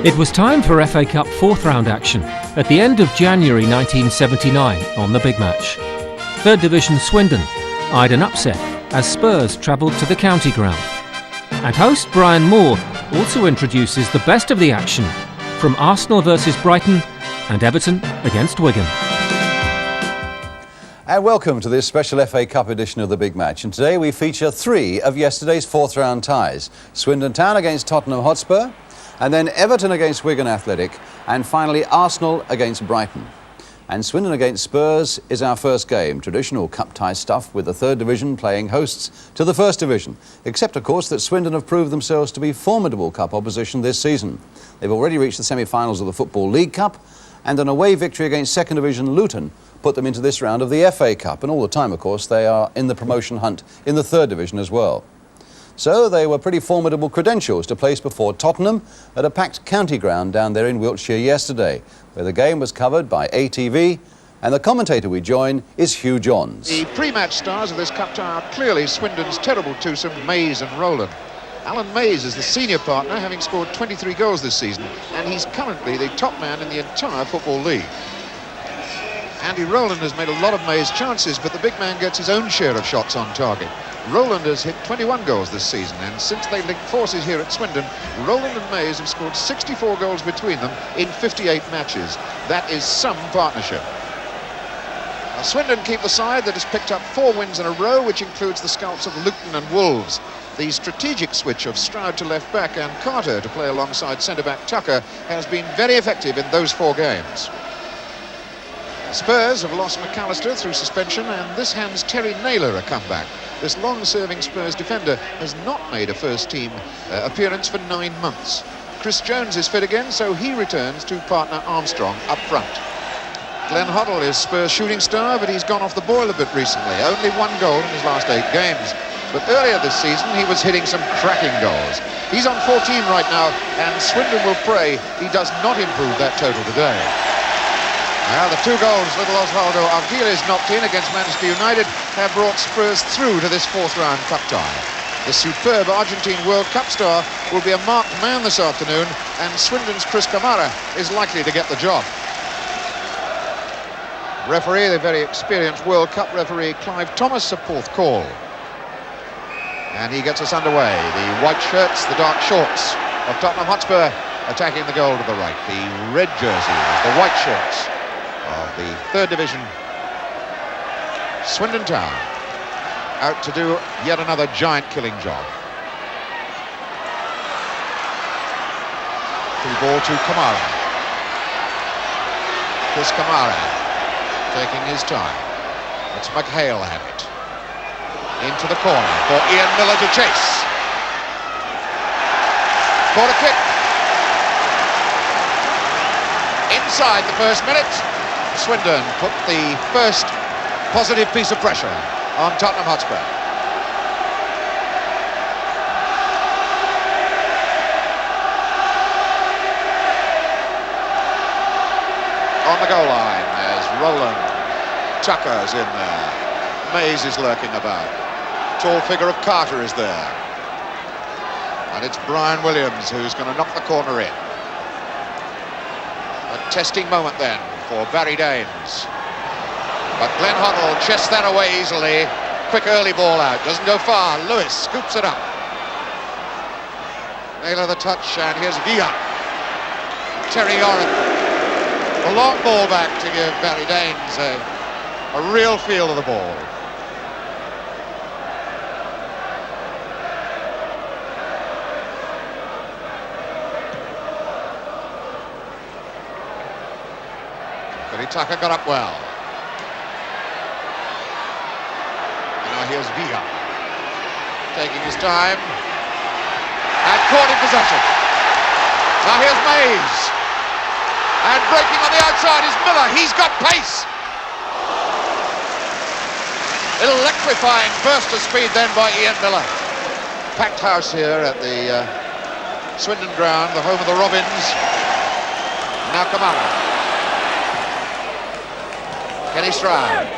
It was time for FA Cup fourth round action at the end of January 1979 on the big match. Third Division Swindon eyed an upset as Spurs travelled to the county ground. And host Brian Moore also introduces the best of the action from Arsenal versus Brighton and Everton against Wigan. And welcome to this special FA Cup edition of the big match. And today we feature three of yesterday's fourth round ties. Swindon Town against Tottenham Hotspur, and then Everton against Wigan Athletic, and finally Arsenal against Brighton. And Swindon against Spurs is our first game, traditional cup tie stuff with the third division playing hosts to the first division. Except, of course, that Swindon have proved themselves to be formidable cup opposition this season. They've already reached the semi-finals of the Football League Cup, and an away victory against second division Luton put them into this round of the FA Cup. And all the time, of course, they are in the promotion hunt in the third division as well. So they were pretty formidable credentials to place before Tottenham at a packed county ground down there in Wiltshire yesterday, where the game was covered by ATV, and the commentator we join is Hugh Johns. The pre-match stars of this cup tie are clearly Swindon's terrible twosome, Mays and Rowland. Alan Mays is the senior partner, having scored 23 goals this season, and he's currently the top man in the entire Football League. Andy Rowland has made a lot of Mays' chances, but the big man gets his own share of shots on target. Rowland has hit 21 goals this season, and since they linked forces here at Swindon, Rowland and Mays have scored 64 goals between them in 58 matches. That is some partnership. Now, Swindon keep the side that has picked up 4 wins in a row, which includes the scalps of Luton and Wolves. The strategic switch of Stroud to left back and Carter to play alongside centre-back Tucker has been very effective in those 4 games. Spurs have lost McAllister through suspension, and this hands Terry Naylor a comeback. This long-serving Spurs defender has not made a first-team appearance for 9 months. Chris Jones is fit again, so he returns to partner Armstrong up front. Glenn Hoddle is Spurs shooting star, but he's gone off the boil a bit recently. Only 1 goal in his last 8 games. But earlier this season, he was hitting some cracking goals. He's on 14 right now, and Swindon will pray he does not improve that total today. Now, the 2 goals little Osvaldo Ardiles knocked in against Manchester United have brought Spurs through to this fourth round cup tie. The superb Argentine World Cup star will be a marked man this afternoon, and Swindon's Chris Kamara is likely to get the job. Referee, the very experienced World Cup referee Clive Thomas, a fourth call. And he gets us underway. The white shirts, the dark shorts of Tottenham Hotspur attacking the goal to the right. The red jerseys, the white shirts of the third division Swindon Town, out to do yet another giant killing job. Through ball to Kamara. Chris Kamara taking his time. It's McHale had it. Into the corner for Ian Miller to chase. Corner kick. Inside the first minute, Swindon put the first positive piece of pressure on Tottenham Hotspur. On the goal line, there's Rowland. Tucker's in there. Mays is lurking about. Tall figure of Carter is there. And it's Brian Williams who's going to knock the corner in. A testing moment then for Barry Daines. But Glenn Hoddle chests that away easily. Quick early ball out, doesn't go far. Lewis scoops it up. Naylor the touch, and here's Villa. Terry Orrin. A long ball back to give Barry Daines a real feel of the ball. Tucker got up well. And now here's Villa, taking his time, and caught in possession. Now here's Mays, and breaking on the outside is Miller. He's got pace. Electrifying burst of speed then by Ian Miller. Packed house here at the Swindon ground, the home of the Robins. Now Kamara. Kenny Stroud.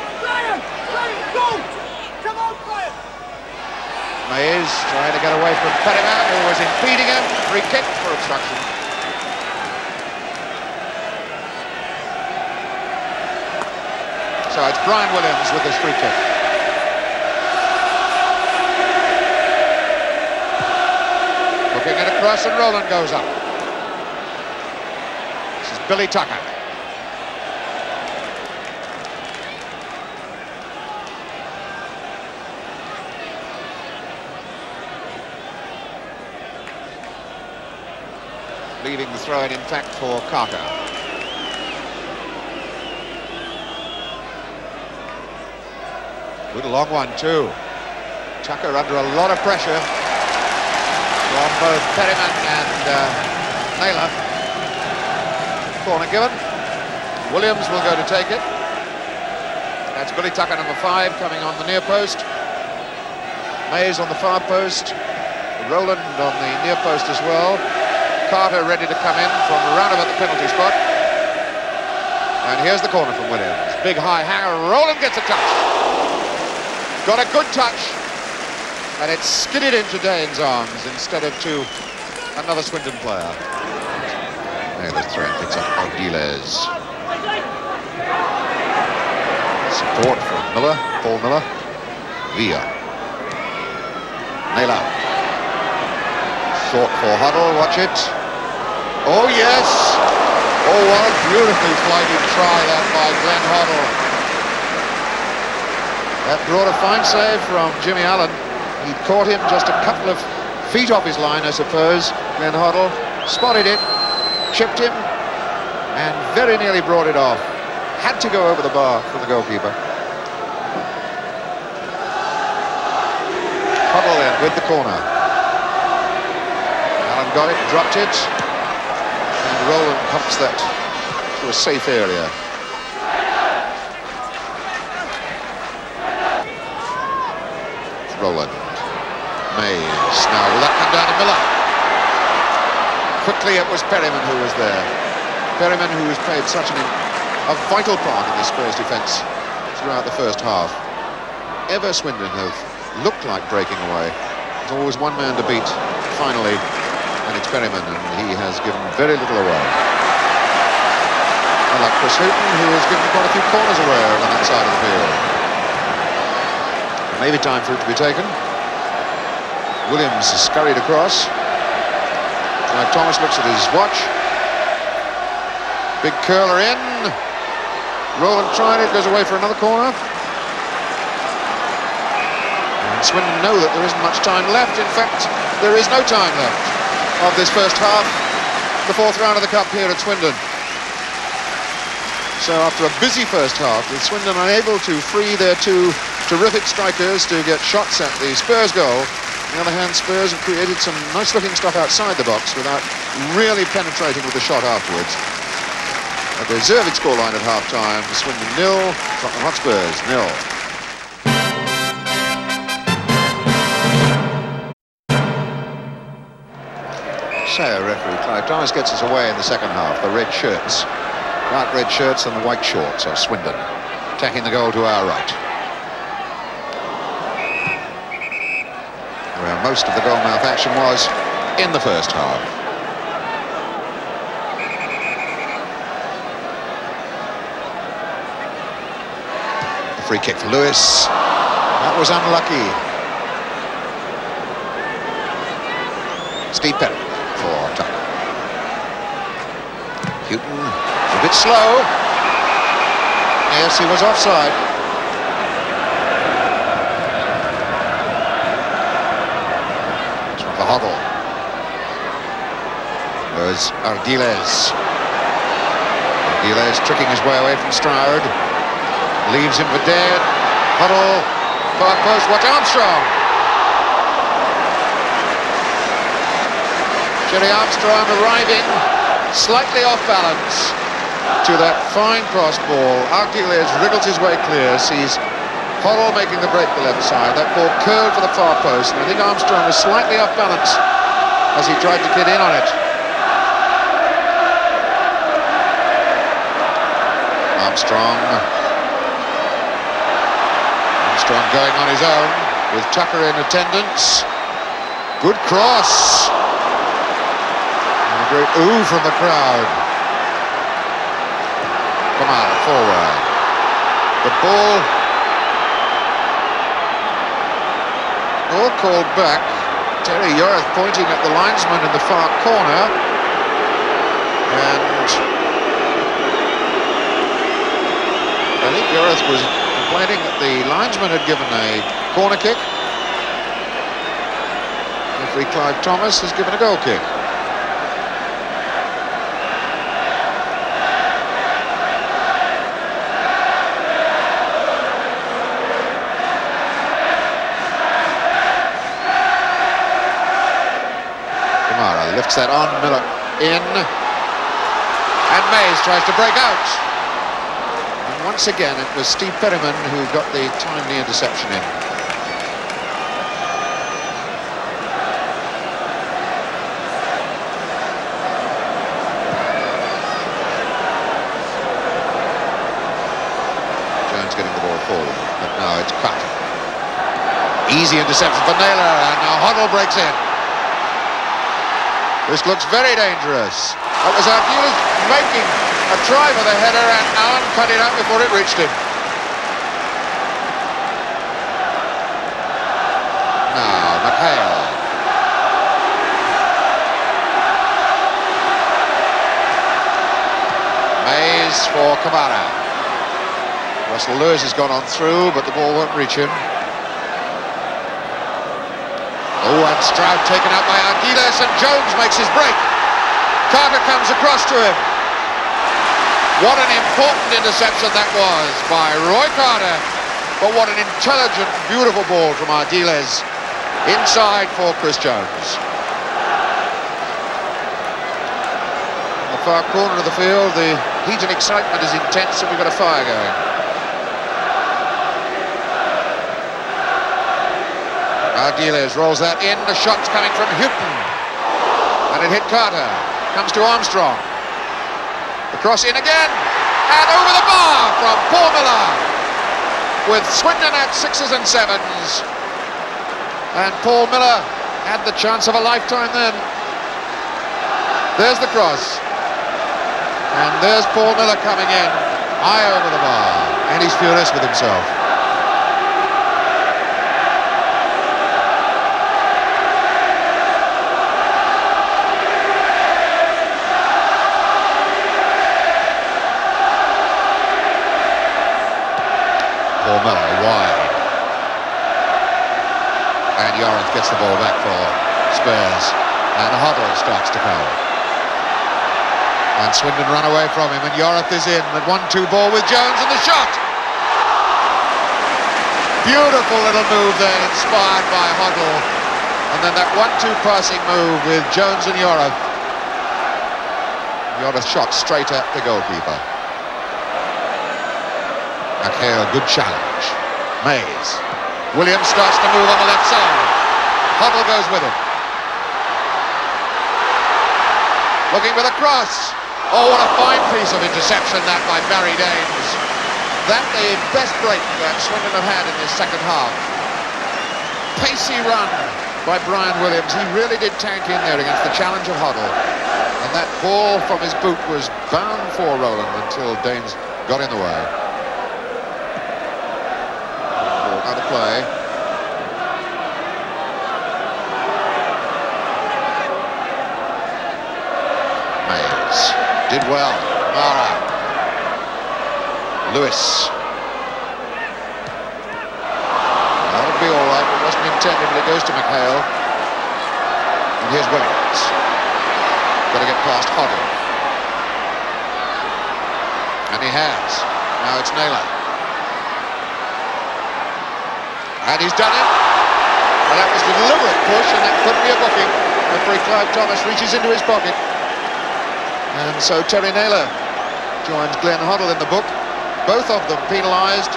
Mays trying to get away from Perryman, who was impeding him. Free kick for obstruction. sides. Brian Williams with this free kick. Hooking it across and Roland goes up. This is Billy Tucker. Leaving the throw-in, in fact, for Carter. Good long one, too. Tucker under a lot of pressure from both Perryman and Naylor. Corner given. Williams will go to take it. That's Billy Tucker, number 5, coming on the near post. Mays on the far post. Roland on the near post as well. Carter ready to come in from around about the penalty spot. And here's the corner from Williams. Big high hanger. Roland gets a touch. Got a good touch. And it's skidded into Dane's arms instead of to another Swindon player. Naylor's throw picks up Ardiles. Support from Miller. Paul Miller. Villa. Naylor. Short for Huddle. Watch it. Oh, yes! Oh, what a beautifully flighted try that by Glenn Hoddle. That brought a fine save from Jimmy Allen. He'd caught him just a couple of feet off his line, I suppose. Glenn Hoddle spotted it, chipped him, and very nearly brought it off. Had to go over the bar for the goalkeeper. Hoddle then with the corner. Allen got it, dropped it. Roland pumps that to a safe area. Roland. Mays. Now will that come down to Miller? Quickly it was Perryman who was there. Perryman, who has played such a vital part in the Spurs defence throughout the first half. Ever Swindon have looked like breaking away. There's always one man to beat finally. And it's Perryman, and he has given very little away. Unlike Chris Houghton, who has given quite a few corners away on that side of the field. Maybe time for it to be taken. Williams is scurried across. Now Thomas looks at his watch. Big curler in. Roland tried it, goes away for another corner. And Swindon know that there isn't much time left. In fact, there is no time left of this first half, the 4th round of the Cup here at Swindon. So after a busy first half, with Swindon unable to free their 2 terrific strikers to get shots at the Spurs goal, on the other hand, Spurs have created some nice-looking stuff outside the box without really penetrating with the shot afterwards. A deserved scoreline at half-time, Swindon 0, Tottenham Hotspurs 0. Referee Clive Thomas gets us away in the second half. The red shirts, dark red shirts and the white shorts of Swindon, attacking the goal to our right. Where most of the goalmouth action was in the first half. The free kick for Lewis. That was unlucky. Steve Perry. For Tucker. Houghton a bit slow. Yes, he was offside. This one for Hoddle. There's Ardiles. Ardiles tricking his way away from Stroud. Leaves him for dead. Hoddle. Far post. Watch Armstrong. Jerry Armstrong arriving slightly off balance to that fine cross ball. Ardiles wriggles his way clear, sees Hoddle making the break the left side. That ball curled for the far post, and I think Armstrong was slightly off balance as he tried to get in on it. Armstrong going on his own with Tucker in attendance. Good cross. Great ooh from the crowd. Come on, forward. The ball all called back. Terry Yorath pointing at the linesman in the far corner, and I think Yorath was complaining that the linesman had given a corner kick. Referee Clive Thomas has given a goal kick. Lifts that on, Miller in, and Mays tries to break out. And once again it was Steve Perryman who got the timely interception in. Jones getting the ball forward, but now it's cut. Easy interception for Naylor, and now Hoddle breaks in. This looks very dangerous. That was Ardiles making a try for the header, and Allen cut it out before it reached him. Now, McHale. Mays for Kamara. Russell Lewis has gone on through, but the ball won't reach him. Oh, and Stroud taken out by Ardiles, and Jones makes his break. Carter comes across to him. What an important interception that was by Roy Carter. But what an intelligent, beautiful ball from Ardiles. Inside for Chris Jones. In the far corner of the field, the heat and excitement is intense, and we've got a fire going. Ardiles rolls that in, the shot's coming from Houghton, and it hit Carter, comes to Armstrong, the cross in again, and over the bar from Paul Miller, with Swindon at 6s and 7s, and Paul Miller had the chance of a lifetime then. There's the cross, and there's Paul Miller coming in, high over the bar, and he's furious with himself. Paul Miller wide, and Yorath gets the ball back for Spurs, and Hoddle starts to come, and Swindon run away from him, and Yorath is in, the 1-2 ball with Jones, and the shot! Beautiful little move there, inspired by Hoddle, and then that 1-2 passing move with Jones and Yorath. Yorath shot straight at the goalkeeper. McHale, good challenge. Mays. Williams starts to move on the left side. Hoddle goes with him. Looking for the cross. Oh, what a fine piece of interception that by Barry Daines. That the best break that Swindon have had in this second half. Pacey run by Brian Williams. He really did tank in there against the challenge of Hoddle. And that ball from his boot was bound for Rowland until Daines got in the way. Out of play. Mays did well. Mara. Lewis. That'll be all right. It wasn't intended, but it goes to McHale. And here's Williams. Got to get past Hoddle. And he has. Now it's Naylor. And he's done it. Well, that was a deliberate push, and that couldn't be a booking. Referee Clive Thomas reaches into his pocket. And so Terry Naylor joins Glenn Hoddle in the book. Both of them penalised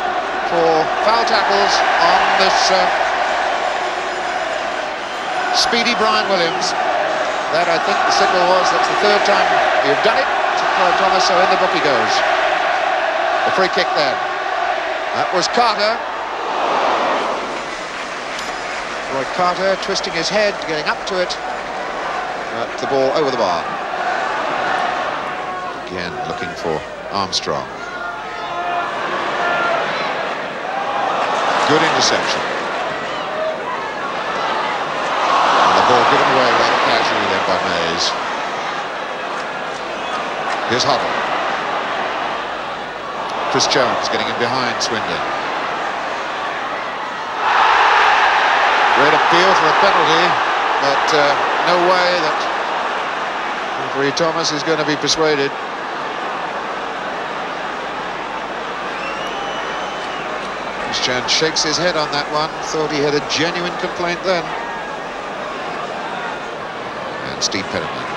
for foul tackles on this speedy Brian Williams. That, I think the signal was, that's the third time you've done it to Clive Thomas, so in the book he goes. The free kick then. That was Carter. Roy Carter twisting his head, getting up to it. But the ball over the bar. Again, looking for Armstrong. Good interception. And the ball given away rather casually then by Mays. Here's Huddle. Chris Jones getting in behind Swindon. Great appeal for a penalty, but no way that referee Thomas is going to be persuaded. Chris Jones shakes his head on that one. Thought he had a genuine complaint then. And Steve Pettiman.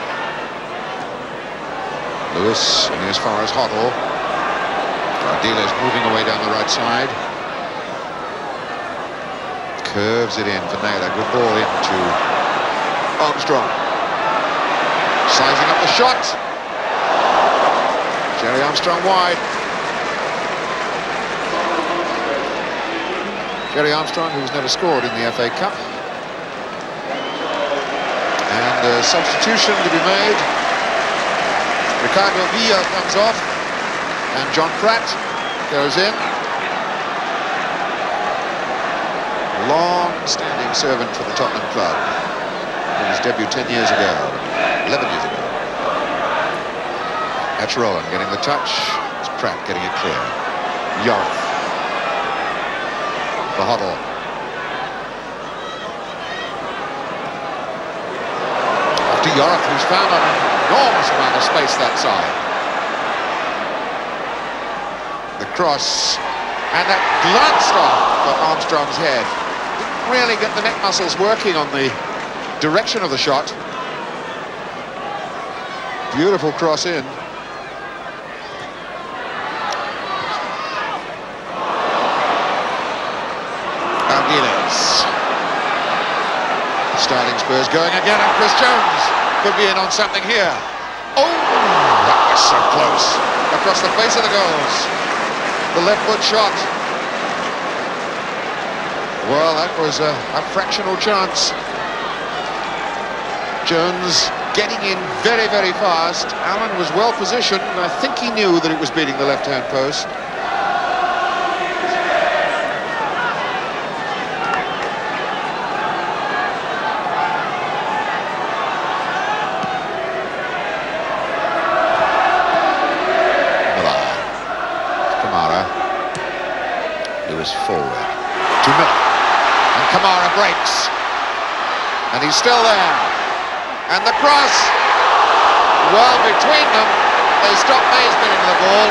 Lewis, and as far as Hoddle. Dealer's moving away down the right side. Curves it in for Naylor. Good ball into Armstrong. Sizing up the shot. Jerry Armstrong wide. Jerry Armstrong, who's never scored in the FA Cup. And a substitution to be made. Ricardo Villa comes off. And John Pratt goes in. Long-standing servant for the Tottenham club. Made his debut 10 years ago, 11 years ago. That's Rowland getting the touch. It's Pratt getting it clear. York. For Hoddle. After York, who's found an enormous amount of space that side. The cross, and that glanced off for Armstrong's head. Didn't really get the neck muscles working on the direction of the shot. Beautiful cross in. Aguiles. Starting Spurs going again, and Chris Jones could be in on something here. Oh, that was so close. Across the face of the goals. The left foot shot. Well, that was a fractional chance. Jones getting in very, very fast. Allen was well positioned, and I think he knew that it was beating the left-hand post. Forward to Miller, and Kamara breaks, and he's still there, and the cross, well, between them they stopped Mays getting the ball.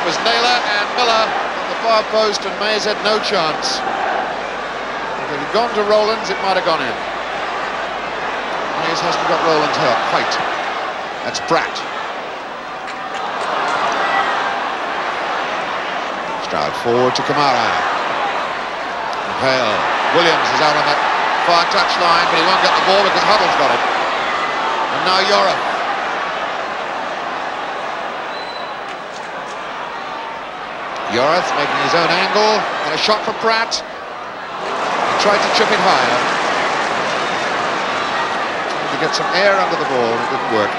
It was Naylor and Miller on the far post, and Mays had no chance. If it had gone to Rowlands, it might have gone in. Mays hasn't got Rowlands' height. That's Pratt. Stroud forward to Kamara. Hale. Williams is out on that far touch line, but he won't get the ball because Huddle's got it. And now Yora. Yorath making his own angle, and a shot for Pratt. He tried to chip it higher. Trying to get some air under the ball, it didn't work.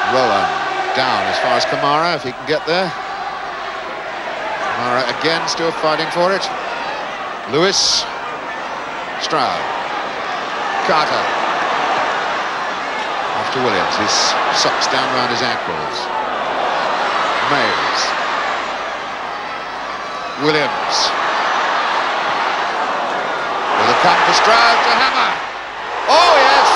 Rowland down as far as Kamara, if he can get there. Kamara again still fighting for it. Lewis. Stroud. Carter. Off to Williams, his socks down around his ankles. Mays. Williams. Will it come for Stroud to hammer? Oh yes!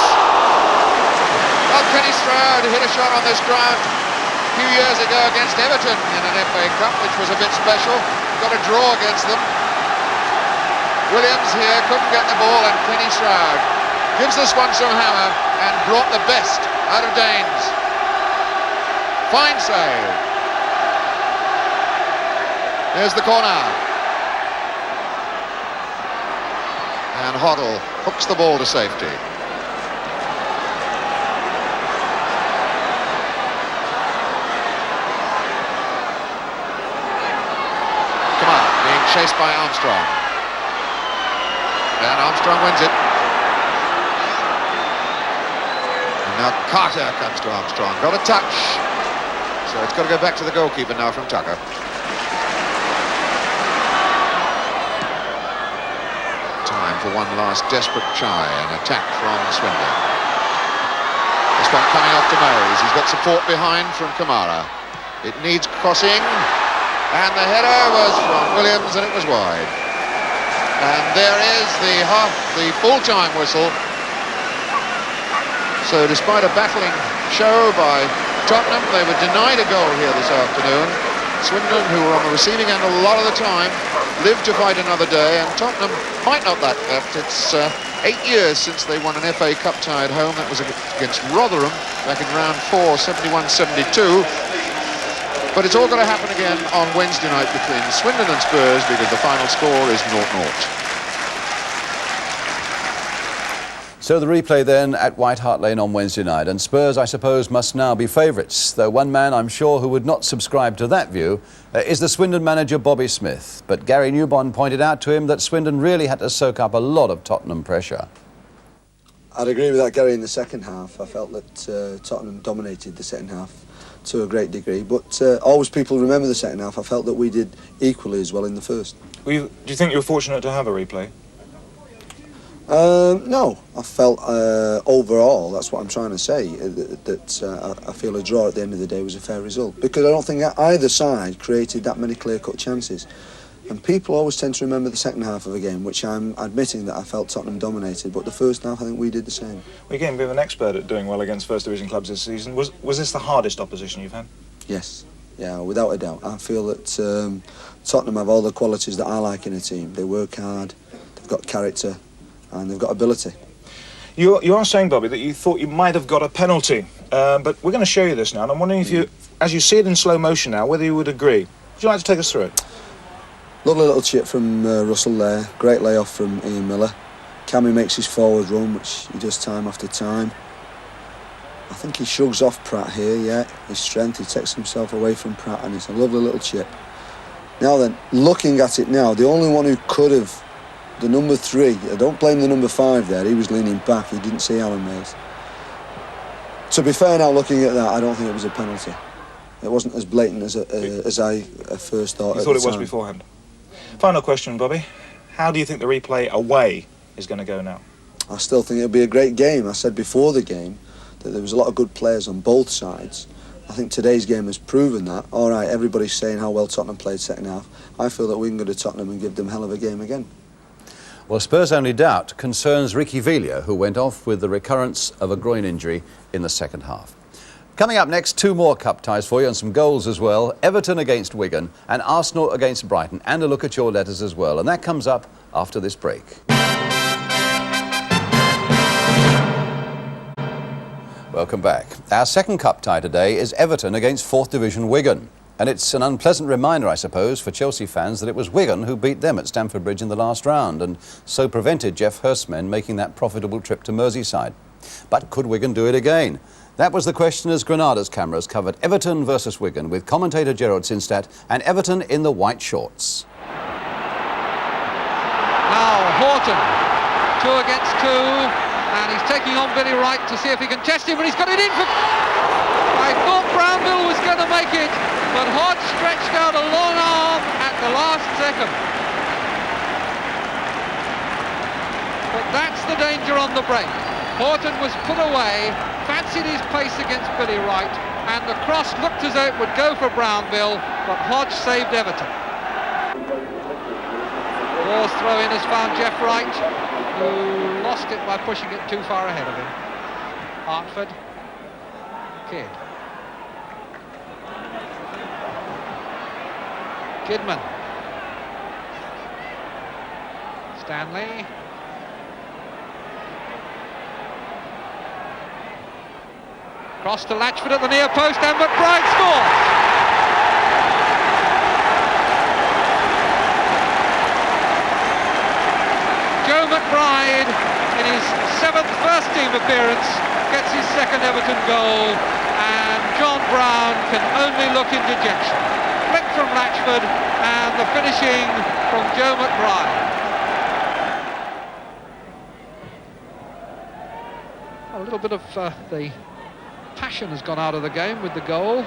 Well, Kenny Stroud hit a shot on this ground a few years ago against Everton in an FA Cup, which was a bit special. Got a draw against them. Williams here couldn't get the ball, and Kenny Stroud gives this one some hammer and brought the best out of Danes. Fine save. There's the corner. And Hoddle hooks the ball to safety. Chased by Armstrong. And Armstrong wins it. Now Carter comes to Armstrong, got a touch. So it's got to go back to the goalkeeper now from Tucker. Time for one last desperate try, an attack from Swindon. This one coming off to Murray's. He's got support behind from Kamara. It needs crossing, and the header was from Williams, and it was wide. And there is the full-time whistle. So despite a battling show by Tottenham, they were denied a goal here this afternoon. Swindon, who were on the receiving end a lot of the time, lived to fight another day, and Tottenham might not that left. It's 8 years since they won an FA Cup tie at home. That was against Rotherham back in round 4, 71-72. But it's all going to happen again on Wednesday night between Swindon and Spurs, because the final score is 0-0. So the replay then at White Hart Lane on Wednesday night, and Spurs, I suppose, must now be favourites, though one man I'm sure who would not subscribe to that view is the Swindon manager Bobby Smith. But Gary Newbon pointed out to him that Swindon really had to soak up a lot of Tottenham pressure. I'd agree with that, Gary. In the second half, I felt that Tottenham dominated the second half to a great degree, but always people remember the second half. I felt that we did equally as well in the first. Do you think you were fortunate to have a replay? No, I felt overall, that's what I'm trying to say, that I feel a draw at the end of the day was a fair result, because I don't think either side created that many clear-cut chances. And people always tend to remember the second half of a game, which I'm admitting that I felt Tottenham dominated, but the first half I think we did the same. Well, you're getting a bit of an expert at doing well against First Division clubs this season. Was this the hardest opposition you've had? Yes, yeah, without a doubt. I feel that Tottenham have all the qualities that I like in a team. They work hard, they've got character, and they've got ability. You are saying, Bobby, that you thought you might have got a penalty, but we're going to show you this now, and I'm wondering if you, as you see it in slow motion now, whether you would agree. Would you like to take us through it? Lovely little chip from Russell there, great layoff from Ian Miller. Cammy makes his forward run, which he does time after time. I think he shrugs off Pratt here, yeah, his strength, he takes himself away from Pratt, and it's a lovely little chip. Now then, looking at it now, the only one who could have, the number 3, I don't blame the number 5 there, he was leaning back, he didn't see Alan Mays. To be fair now, looking at that, I don't think it was a penalty. It wasn't as blatant as I first thought. You thought it was beforehand? Final question, Bobby. How do you think the replay away is going to go now? I still think it'll be a great game. I said before the game that there was a lot of good players on both sides. I think today's game has proven that. All right, everybody's saying how well Tottenham played second half. I feel that we can go to Tottenham and give them hell of a game again. Well, Spurs' only doubt concerns Ricky Villa, who went off with the recurrence of a groin injury in the second half. Coming up next, 2 more cup ties for you and some goals as well. Everton against Wigan and Arsenal against Brighton, and a look at your letters as well. And that comes up after this break. Welcome back. Our second cup tie today is Everton against 4th Division Wigan. And it's an unpleasant reminder, I suppose, for Chelsea fans that it was Wigan who beat them at Stamford Bridge in the last round and so prevented Geoff Hurst's men making that profitable trip to Merseyside. But could Wigan do it again? That was the question as Granada's cameras covered Everton versus Wigan with commentator Gerard Sinstadt and Everton in the white shorts. Now Horton, 2 against 2, and he's taking on Billy Wright to see if he can test him, and he's got it in for... I thought Brownbill was going to make it, but Hodge stretched out a long arm at the last second. But that's the danger on the break. Horton was put away, fancied his pace against Billy Wright, and the cross looked as though it would go for Brownbill, but Hodge saved Everton. Waugh's throw-in has found Geoff Wright, who lost it by pushing it too far ahead of him. Hartford, Kidd. Kidman. Stanley. Cross to Latchford at the near post, and McBride scores! Joe McBride, in his 7th first-team appearance, gets his 2nd Everton goal, and John Brown can only look in dejection. Flick from Latchford, and the finishing from Joe McBride. A little bit of the passion has gone out of the game with the goal.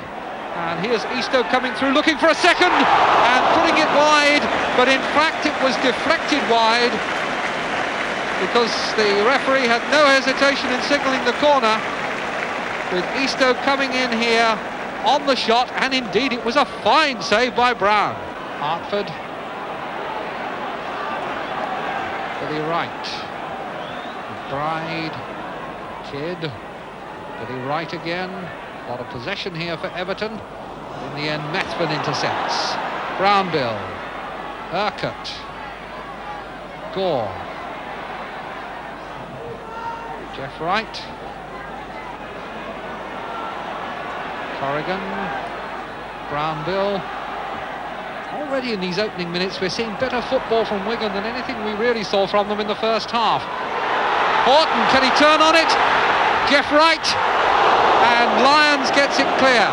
And here's Eastoe coming through, looking for a second, and putting it wide, but in fact it was deflected wide, because the referee had no hesitation in signalling the corner, with Eastoe coming in here on the shot, and indeed it was a fine save by Brown. Hartford to the right. Bride, Kidd to the right again. A lot of possession here for Everton. In the end, Methven intercepts. Brownbill, Urquhart, Gore, Jeff Wright, Corrigan, Brownbill. Already in these opening minutes we're seeing better football from Wigan than anything we really saw from them in the first half. Horton, can he turn on it? Jeff Wright, and Lyons gets it clear.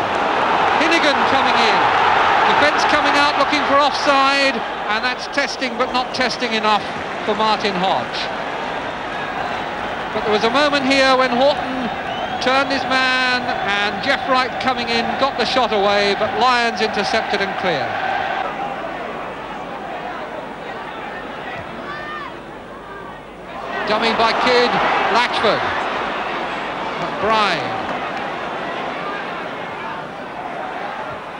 Hinnigan coming in. Defence coming out looking for offside, and that's testing but not testing enough for Martin Hodge. But there was a moment here when Horton turned his man, and Jeff Wright coming in got the shot away, but Lyons intercepted and cleared. Dummy by Kidd, Latchford, McBride,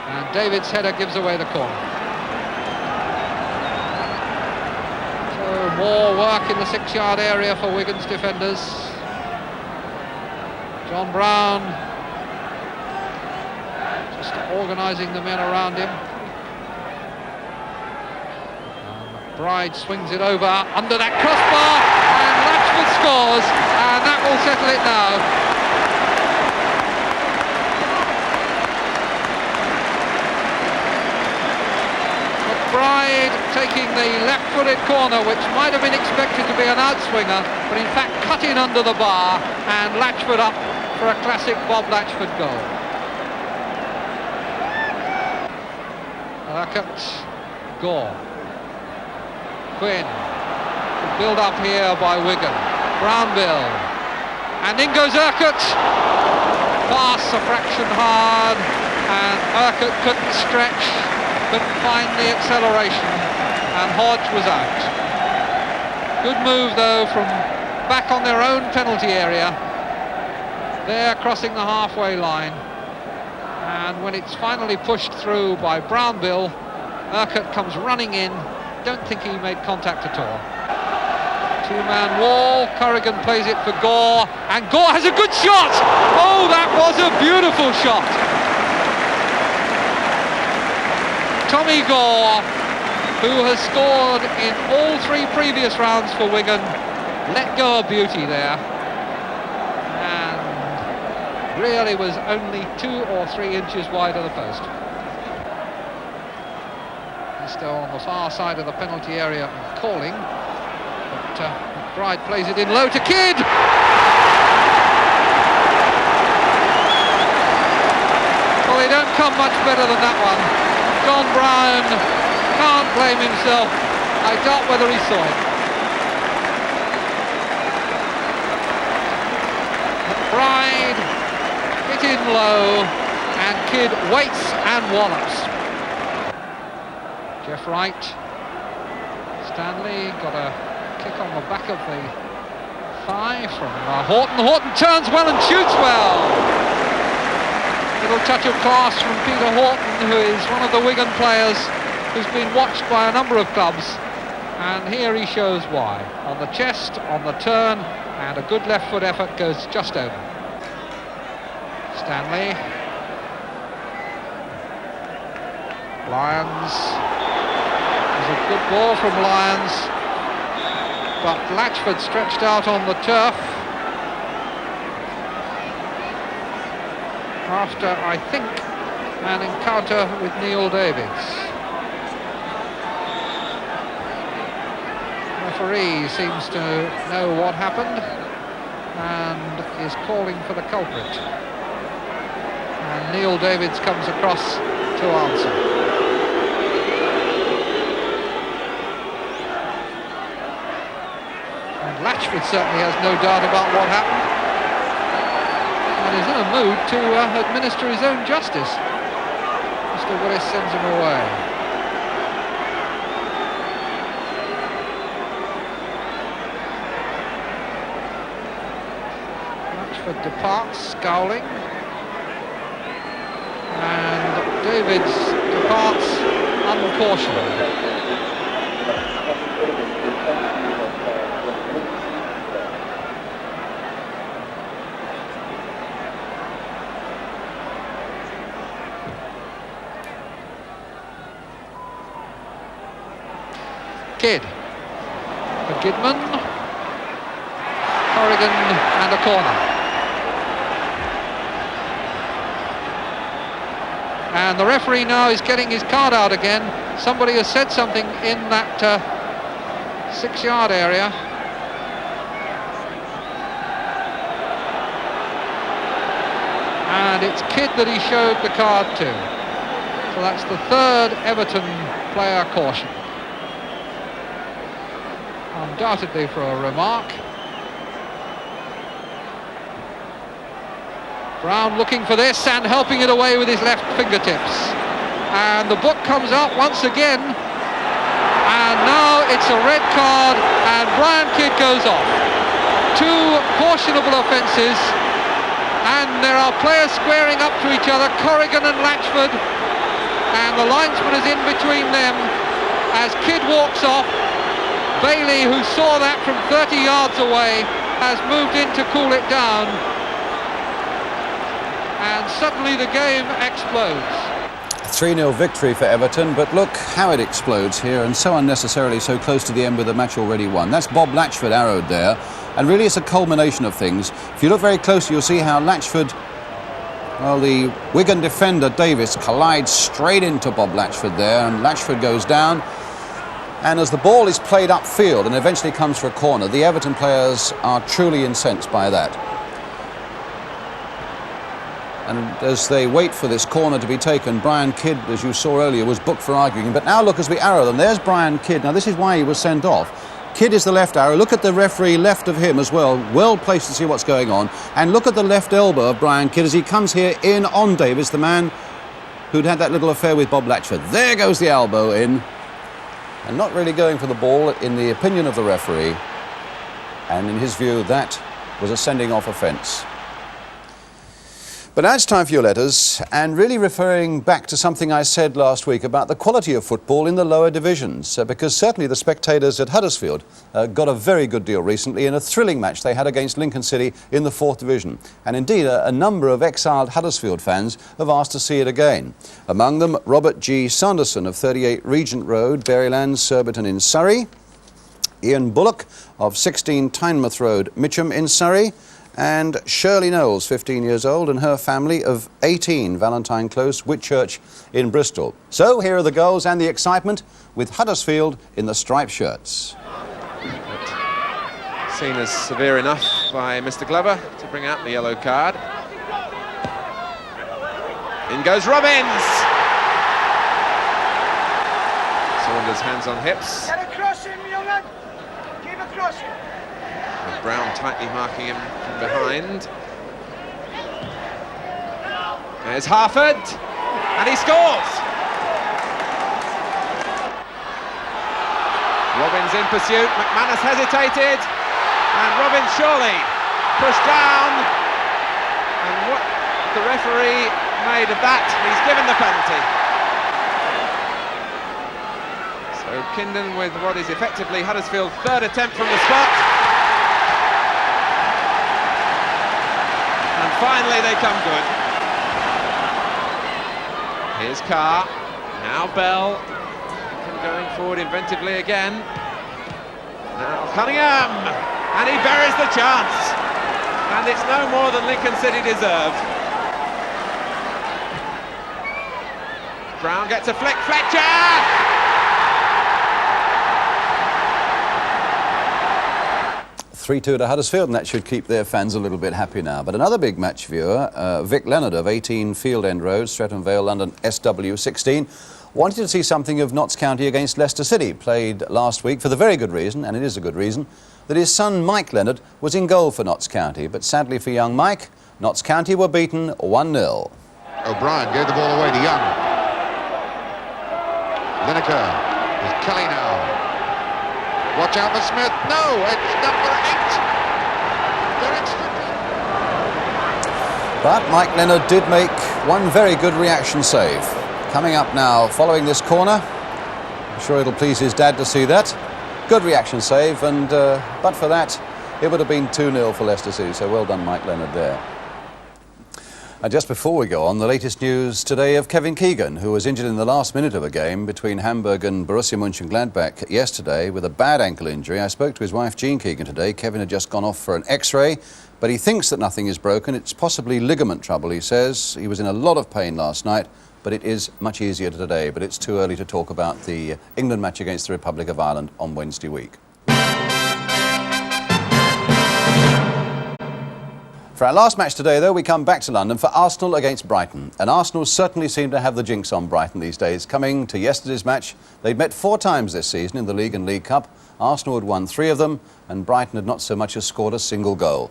and David's header gives away the corner. So more work in the 6-yard area for Wigan's defenders. John Brown just organising the men around him. And McBride swings it over under that crossbar. Scores, and that will settle it now. McBride taking the left-footed corner, which might have been expected to be an outswinger, but in fact cut in under the bar, and Latchford up for a classic Bob Latchford goal. Urquhart, Gore, Quinn. Build up here by Wigan. Brownbill, and in goes Urquhart. Pass a fraction hard, and Urquhart couldn't stretch, couldn't find the acceleration, and Hodge was out. Good move though from back on their own penalty area. They're crossing the halfway line, and when it's finally pushed through by Brownbill, Urquhart comes running in. Don't think he made contact at all. Two-man wall, Corrigan plays it for Gore, and Gore has a good shot! Oh, that was a beautiful shot! Tommy Gore, who has scored in all 3 previous rounds for Wigan, let go a beauty there, and really was only 2 or 3 inches wide of the post. He's still on the far side of the penalty area and calling. But McBride plays it in low to Kidd. Well, they don't come much better than that one. John Brown can't blame himself. I doubt whether he saw it. McBride hit in low, and Kidd waits and wallops. Jeff Wright. Stanley got a kick on the back of the thigh from Horton. Horton turns well and shoots well. Little touch of class from Peter Horton, who is one of the Wigan players who's been watched by a number of clubs, and here he shows why. On the chest, on the turn, and a good left foot effort goes just over. Stanley. Lyons. There's a good ball from Lyons, but Latchford stretched out on the turf after, I think, an encounter with Neil Davids. The referee seems to know what happened and is calling for the culprit. And Neil Davids comes across to answer. Latchford certainly has no doubt about what happened. And and is in a mood to administer his own justice. Mr. Willis sends him away. Latchford departs, scowling. And Davids departs uncautioned. Kidd for Gidman, Corrigan, and a corner. And the referee now is getting his card out again. Somebody has said something in that 6-yard area. And it's Kidd that he showed the card to. So that's the third Everton player caution. Undoubtedly for a remark. Brown looking for this and helping it away with his left fingertips. And the book comes out once again. And now it's a red card and Brian Kidd goes off. 2 cautionable offences. And there are players squaring up to each other, Corrigan and Latchford. And the linesman is in between them as Kidd walks off. Bailey, who saw that from 30 yards away, has moved in to cool it down. And suddenly the game explodes. 3-0 victory for Everton, but look how it explodes here, and so unnecessarily so close to the end with the match already won. That's Bob Latchford arrowed there, and really it's a culmination of things. If you look very closely, you'll see how Latchford, well, the Wigan defender Davis collides straight into Bob Latchford there, and Latchford goes down. And as the ball is played upfield and eventually comes for a corner, the Everton players are truly incensed by that. And as they wait for this corner to be taken, Brian Kidd, as you saw earlier, was booked for arguing. But now look as we arrow them. There's Brian Kidd. Now this is why he was sent off. Kidd is the left arrow. Look at the referee left of him as well. Well placed to see what's going on. And look at the left elbow of Brian Kidd as he comes here in on Davis, the man who'd had that little affair with Bob Latchford. There goes the elbow in. And not really going for the ball in the opinion of the referee. And in his view, that was a sending off offence. But now it's time for your letters, and really referring back to something I said last week about the quality of football in the lower divisions, because certainly the spectators at Huddersfield got a very good deal recently in a thrilling match they had against Lincoln City in the 4th Division. And indeed, a number of exiled Huddersfield fans have asked to see it again. Among them, Robert G. Sanderson of 38 Regent Road, Berrylands, Surbiton in Surrey, Ian Bullock of 16 Tynemouth Road, Mitcham in Surrey, and Shirley Knowles, 15 years old, and her family of 18 Valentine Close, Whitchurch in Bristol. So here are the goals and the excitement with Huddersfield in the striped shirts. Seen as severe enough by Mr. Glover to bring out the yellow card. In goes Robbins! Saunders hands on hips. Get across him, young man! Keep across him! Brown tightly marking him from behind. There's Harford, and he scores! Robbins in pursuit, McManus hesitated, and Robbins surely pushed down. And what the referee made of that, he's given the penalty. So Kindon with what is effectively Huddersfield's 3rd attempt from the spot. Finally they come good. Here's Carr, now Bell, going forward inventively again. Now Cunningham, and he buries the chance. And it's no more than Lincoln City deserved. Brown gets a flick, Fletcher! 3-2 to Huddersfield, and that should keep their fans a little bit happy now. But another big match viewer, Vic Leonard of 18 Field End Road, Streatham Vale, London, SW16, wanted to see something of Notts County against Leicester City, played last week for the very good reason, and it is a good reason, that his son Mike Leonard was in goal for Notts County. But sadly for young Mike, Notts County were beaten 1-0. O'Brien gave the ball away to Young. Lineker with Kelly now. Watch out for Smith. No, it's number 8. Derek Strickland. But Mike Leonard did make one very good reaction save. Coming up now, following this corner. I'm sure it'll please his dad to see that. Good reaction save, and but for that, it would have been 2-0 for Leicester City, so well done Mike Leonard there. And just before we go on, the latest news today of Kevin Keegan, who was injured in the last minute of a game between Hamburg and Borussia Mönchengladbach yesterday with a bad ankle injury. I spoke to his wife Jean Keegan today. Kevin had just gone off for an X-ray, but he thinks that nothing is broken. It's possibly ligament trouble, he says. He was in a lot of pain last night, but it is much easier today. But it's too early to talk about the England match against the Republic of Ireland on Wednesday week. For our last match today, though, we come back to London for Arsenal against Brighton. And Arsenal certainly seem to have the jinx on Brighton these days. Coming to yesterday's match, they'd met 4 times this season in the League and League Cup. Arsenal had won 3 of them, and Brighton had not so much as scored a single goal.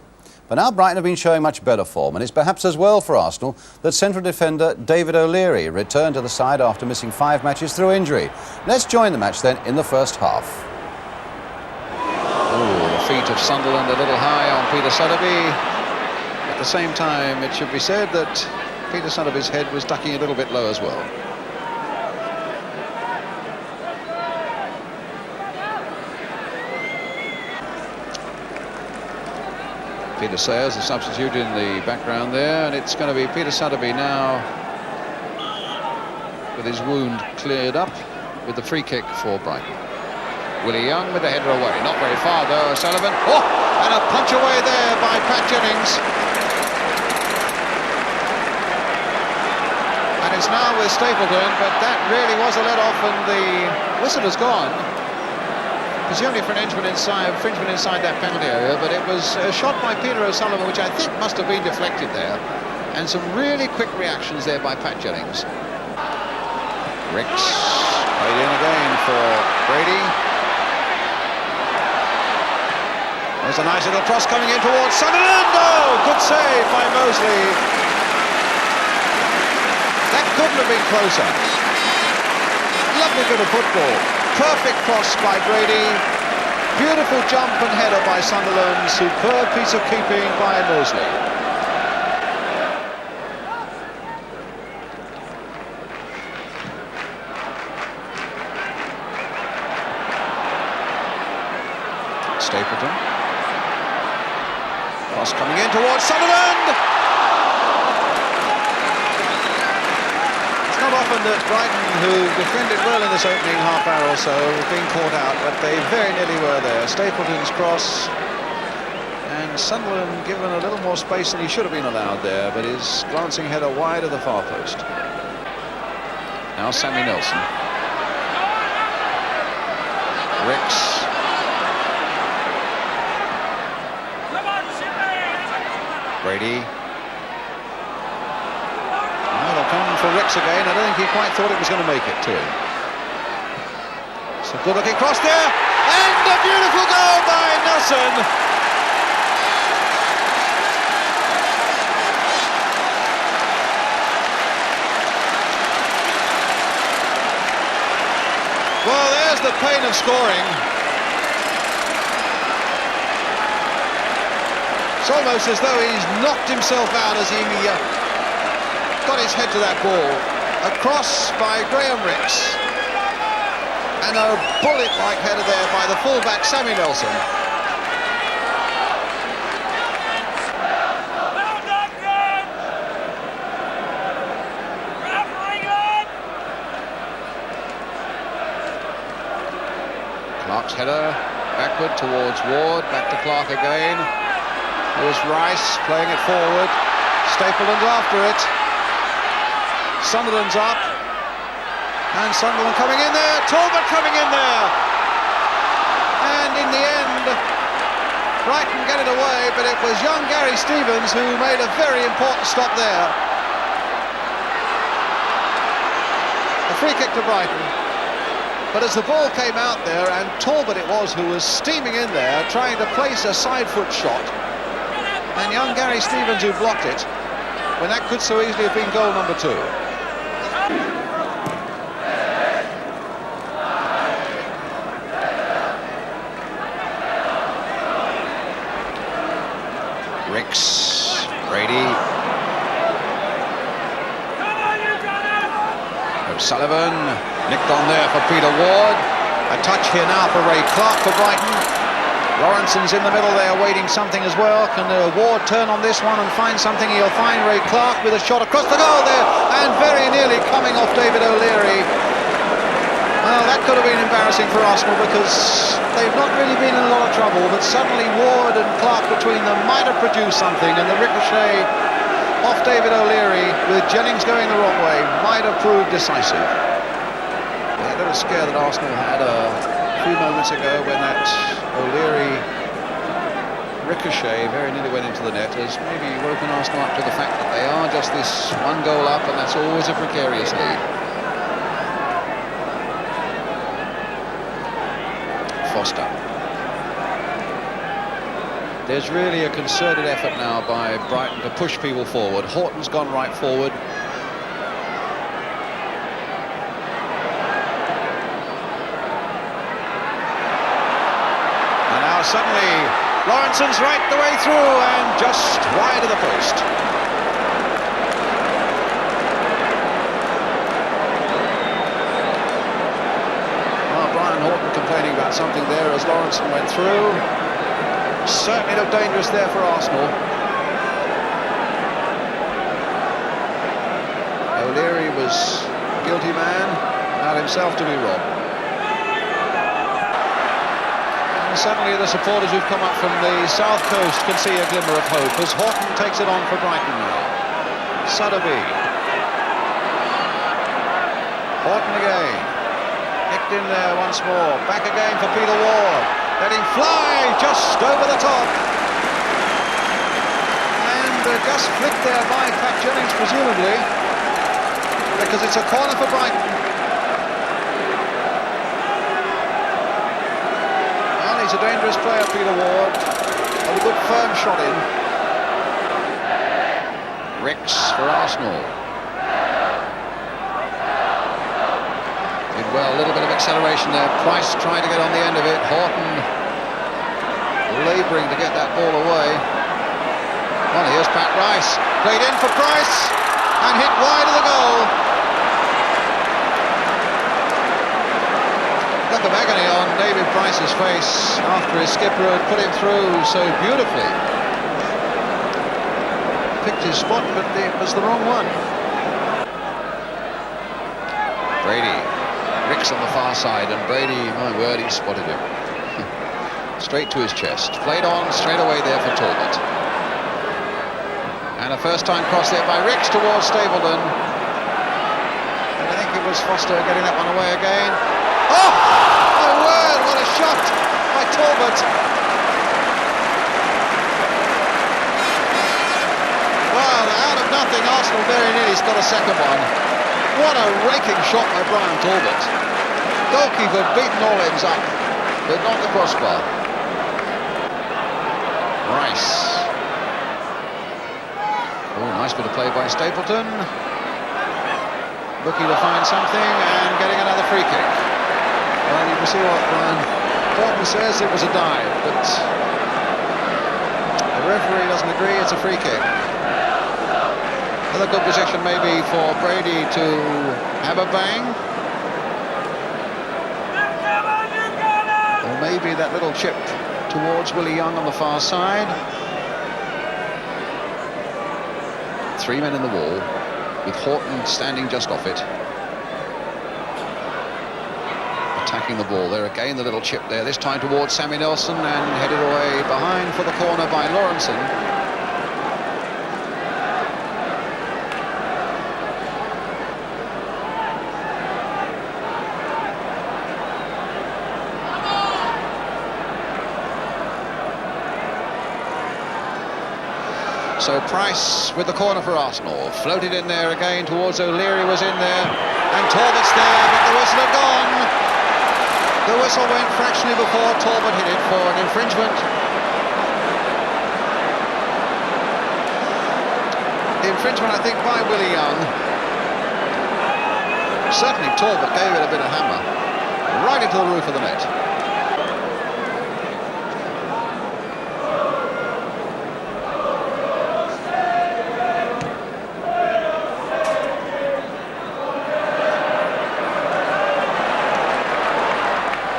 But now Brighton have been showing much better form, and it's perhaps as well for Arsenal that central defender David O'Leary returned to the side after missing 5 matches through injury. Let's join the match then in the first half. Oh, the feet of Sunderland a little high on Peter Sotheby. At the same time, it should be said that Peter Sotheby's head was ducking a little bit low as well. Peter Sayers, the substitute in the background there, and it's going to be Peter Sotheby now with his wound cleared up with the free kick for Brighton. Willie Young with the header away, not very far though. O'Sullivan, and a punch away there by Pat Jennings. And it's now with Stapleton, but that really was a let-off, and the whistle has gone. Presumably for an infringement inside that penalty area, but it was a shot by Peter O'Sullivan, which I think must have been deflected there. And some really quick reactions there by Pat Jennings. Ricks played in again for Brady. There's a nice little cross coming in towards Sunderland. Oh, good save by Mosley. That couldn't have been closer. Lovely bit of football. Perfect cross by Brady. Beautiful jump and header by Sunderland. Superb piece of keeping by Mosley. Stapleton. Cross coming in towards Sunderland. It's not often that Brighton, who defended well in this opening half hour or so, have been caught out, but they very nearly were there. Stapleton's cross, and Sunderland given a little more space than he should have been allowed there, but his glancing header wide of the far post. Now Sammy Nelson. Ricks. Brady. Now they'll come for Ricks again. I don't think he quite thought it was going to make it to him. It's a good looking cross there, and a beautiful goal by Nelson. Well, there's the pain of scoring. It's almost as though he's knocked himself out as he got his head to that ball. A cross by Graham Ricks, and a bullet-like header there by the fullback Sammy Nelson. Clark's header backward towards Ward, back to Clark again. There's Rice playing it forward. Stapleton's after it. Sunderland's up. And Sunderland coming in there. Talbot coming in there. And in the end, Brighton get it away, but it was young Gary Stevens who made a very important stop there. A free kick to Brighton. But as the ball came out there, and Talbot it was who was steaming in there, trying to place a side foot shot, And young Gary Stevens who blocked it, when that could so easily have been goal number 2. Ricks, Brady, O'Sullivan, nicked on there for Peter Ward. A touch here now for Ray Clark for Brighton. Lawrenson's in the middle there waiting something as well. Can Ward turn on this one and find something? He'll find Ray Clark with a shot across the goal there, and very nearly coming off David O'Leary. Well, that could have been embarrassing for Arsenal because they've not really been in a lot of trouble, but suddenly Ward and Clark between them might have produced something, and the ricochet off David O'Leary with Jennings going the wrong way might have proved decisive. A little scare that Arsenal had a few moments ago when that O'Leary ricochet very nearly went into the net has maybe woken Arsenal up to the fact that they are just this one goal up, and that's always a precarious lead. Foster. There's really a concerted effort now by Brighton to push people forward. Horton's gone right forward. And now suddenly Lawrenson's right the way through and just wide of the post. Horton complaining about something there as Lawrenson went through. Certainly looked dangerous there for Arsenal. O'Leary was a guilty man, allowed himself to be robbed. And suddenly the supporters who've come up from the south coast can see a glimmer of hope as Horton takes it on for Brighton now. Sotheby. Horton again. Nicked in there once more. Back again for Peter Ward. Let him fly just over the top. And just flicked there by Pat Jennings, presumably, because it's a corner for Brighton. Well, he's a dangerous player, Peter Ward. Got a good firm shot in. Ricks for Arsenal. Well, a little bit of acceleration there. Price trying to get on the end of it. Horton labouring to get that ball away. Well, here's Pat Rice. Played in for Price and hit wide of the goal. Look of agony on David Price's face after his skipper had put him through so beautifully. Picked his spot, but it was the wrong one. Brady. Ricks on the far side, and Brady, my word, he spotted him. Straight to his chest. Played on straight away there for Talbot. And a first-time cross there by Ricks towards Stapleton. And I think it was Foster getting that one away again. Oh, my word, what a shot by Talbot. Well, out of nothing, Arsenal very nearly got a second one. What a raking shot by Brian Talbot. Goalkeeper beaten all ends up, but not the crossbar. Rice. Oh, nice bit of play by Stapleton. Looking to find something and getting another free kick. Well, you can see what Brian Thornton says, it was a dive, but the referee doesn't agree, it's a free kick. Another good position maybe for Brady to have a bang. Or maybe that little chip towards Willie Young on the far side. 3 men in the wall, with Horton standing just off it. Attacking the ball there again, the little chip there, this time towards Sammy Nelson and headed away behind for the corner by Lawrenson. So Price with the corner for Arsenal. Floated in there again towards O'Leary, was in there. And Talbot's there, but the whistle had gone. The whistle went fractionally before Talbot hit it for an infringement. The infringement, I think, by Willie Young. Certainly Talbot gave it a bit of hammer. Right into the roof of the net.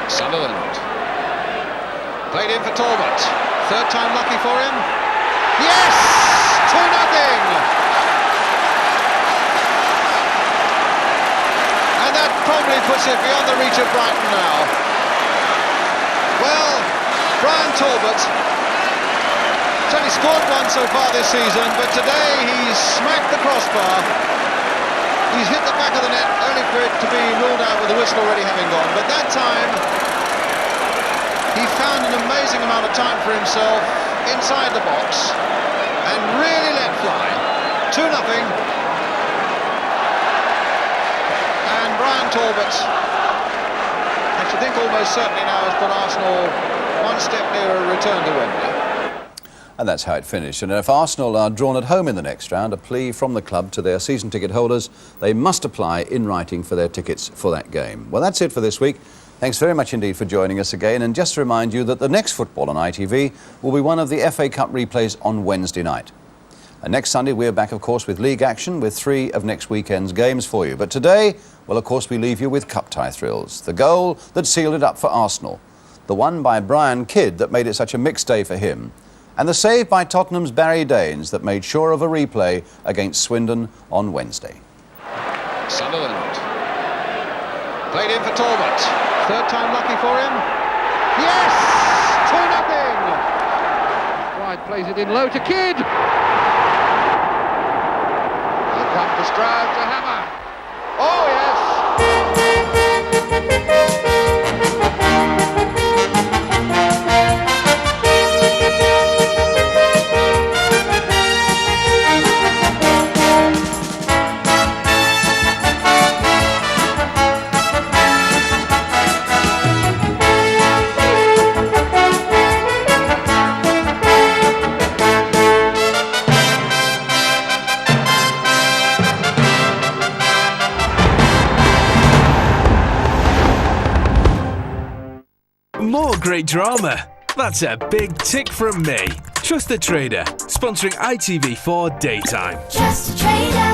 Sutherland. Played in for Talbot. Third time lucky for him. Yes! 2-0! And that probably puts it beyond the reach of Brighton now. Well, Brian Talbot has only scored one so far this season, but today he's smacked the crossbar. He's hit the back of the net, only for it to be ruled out with the whistle already having gone. But that time, he found an amazing amount of time for himself inside the box and really let fly. 2-0. And Brian Talbot, I should think almost certainly now, has put Arsenal one step nearer a return to Wembley. And that's how it finished. And if Arsenal are drawn at home in the next round, a plea from the club to their season ticket holders, they must apply in writing for their tickets for that game. Well, that's it for this week. Thanks very much indeed for joining us again. And just to remind you that the next football on ITV will be one of the FA Cup replays on Wednesday night. And next Sunday, we're back, of course, with league action with 3 of next weekend's games for you. But today, well, of course, we leave you with cup tie thrills. The goal that sealed it up for Arsenal. The one by Brian Kidd that made it such a mixed day for him. And the save by Tottenham's Barry Daines that made sure of a replay against Swindon on Wednesday. Sunderland. Played in for Talbot. Third time lucky for him. Yes! 2-0! Wide plays it in low to Kidd. He'll come to Stroud to hammer. Oh, yes! More great drama. That's a big tick from me. Trust the Trader, sponsoring ITV4 Daytime. Trust the Trader.